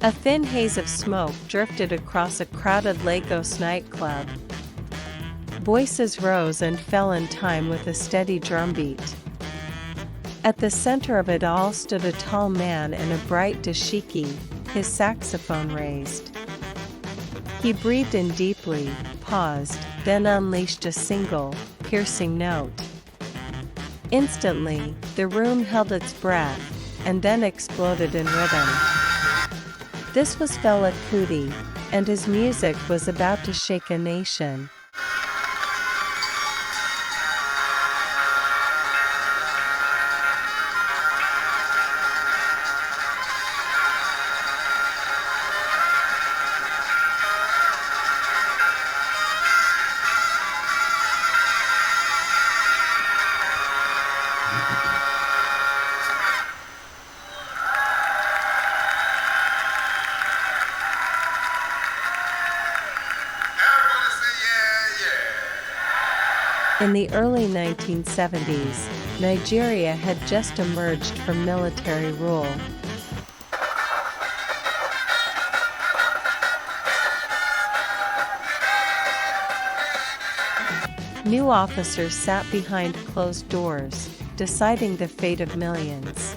A thin haze of smoke drifted across a crowded Lagos nightclub. Voices rose and fell in time with a steady drumbeat. At the center of it all stood a tall man in a bright dashiki, his saxophone raised. He breathed in deeply, paused, then unleashed a single, piercing note. Instantly, the room held its breath, and then exploded in rhythm. This was Fela Kuti, and his music was about to shake a nation. In the early 1970s, Nigeria had just emerged from military rule. New officers sat behind closed doors, deciding the fate of millions.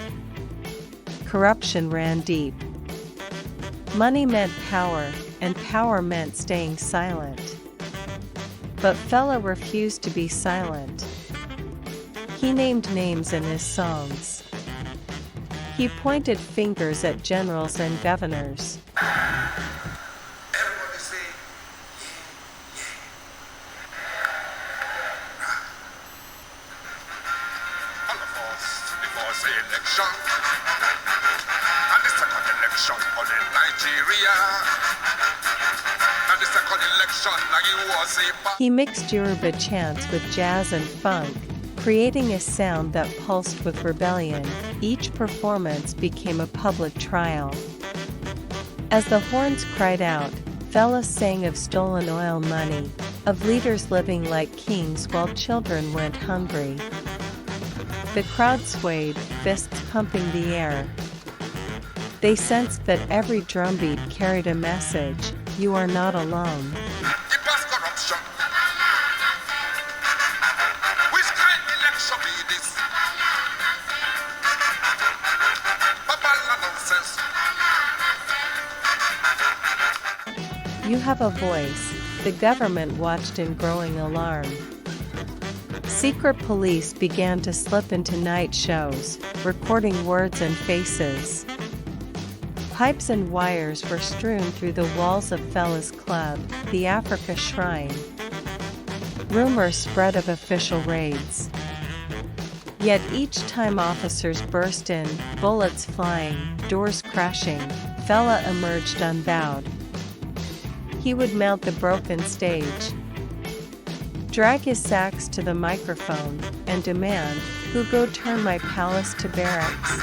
Corruption ran deep. Money meant power, and power meant staying silent. But Fela refused to be silent. He named names in his songs. He pointed fingers at generals and governors. Everybody say, on the first, before the election, and the second election for the Nigeria. He mixed Yoruba chants with jazz and funk, creating a sound that pulsed with rebellion. Each performance became a public trial. As the horns cried out, Fela sang of stolen oil money, of leaders living like kings while children went hungry. The crowd swayed, fists pumping the air. They sensed that every drumbeat carried a message: you are not alone. You have a voice. The government watched in growing alarm. Secret police began to slip into night shows, recording words and faces. Pipes and wires were strewn through the walls of Fela's club, the Africa Shrine. Rumors spread of official raids. Yet each time officers burst in, bullets flying, doors crashing, Fela emerged unbowed. He would mount the broken stage, drag his sax to the microphone, and demand, "Who go turn my palace to barracks?"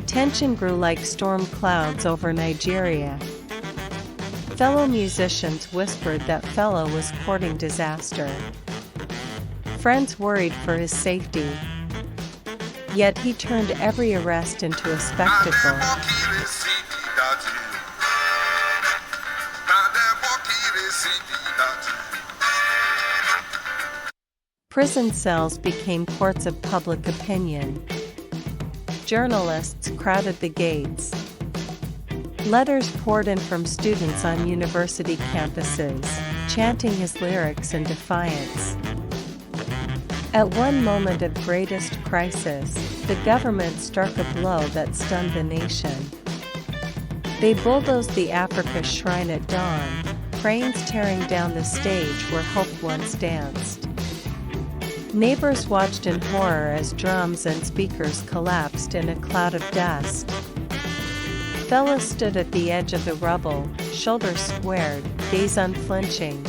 Tension grew like storm clouds over Nigeria. Fellow musicians whispered that Fela was courting disaster. Friends worried for his safety. Yet he turned every arrest into a spectacle. Prison cells became courts of public opinion. Journalists crowded the gates. Letters poured in from students on university campuses, chanting his lyrics in defiance. At one moment of greatest crisis, the government struck a blow that stunned the nation. They bulldozed the Africa Shrine at dawn, cranes tearing down the stage where hope once danced. Neighbors watched in horror as drums and speakers collapsed in a cloud of dust. Fela stood at the edge of the rubble, shoulders squared, gaze unflinching.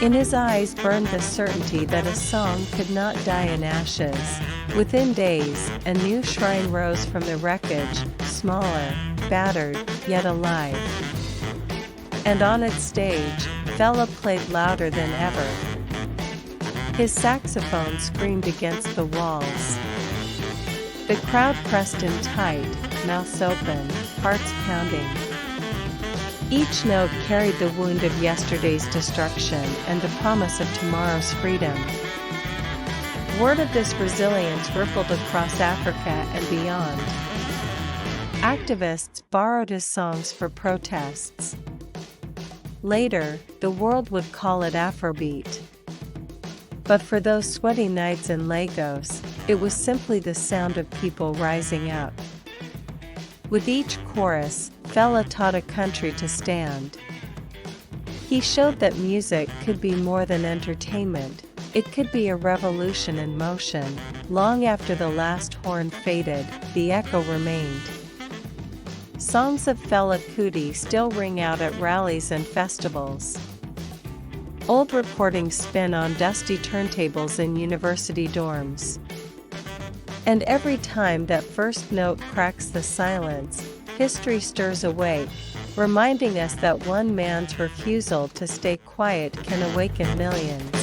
In his eyes burned the certainty that a song could not die in ashes. Within days, a new shrine rose from the wreckage, smaller, battered, yet alive. And on its stage, Fela played louder than ever. His saxophone screamed against the walls. The crowd pressed in tight, mouths open, hearts pounding. Each note carried the wound of yesterday's destruction and the promise of tomorrow's freedom. Word of this resilience rippled across Africa and beyond. Activists borrowed his songs for protests. Later, the world would call it Afrobeat. But for those sweaty nights in Lagos, it was simply the sound of people rising up. With each chorus, Fela taught a country to stand. He showed that music could be more than entertainment, it could be a revolution in motion. Long after the last horn faded, the echo remained. Songs of Fela Kuti still ring out at rallies and festivals. Old recordings spin on dusty turntables in university dorms. And every time that first note cracks the silence, history stirs awake, reminding us that one man's refusal to stay quiet can awaken millions.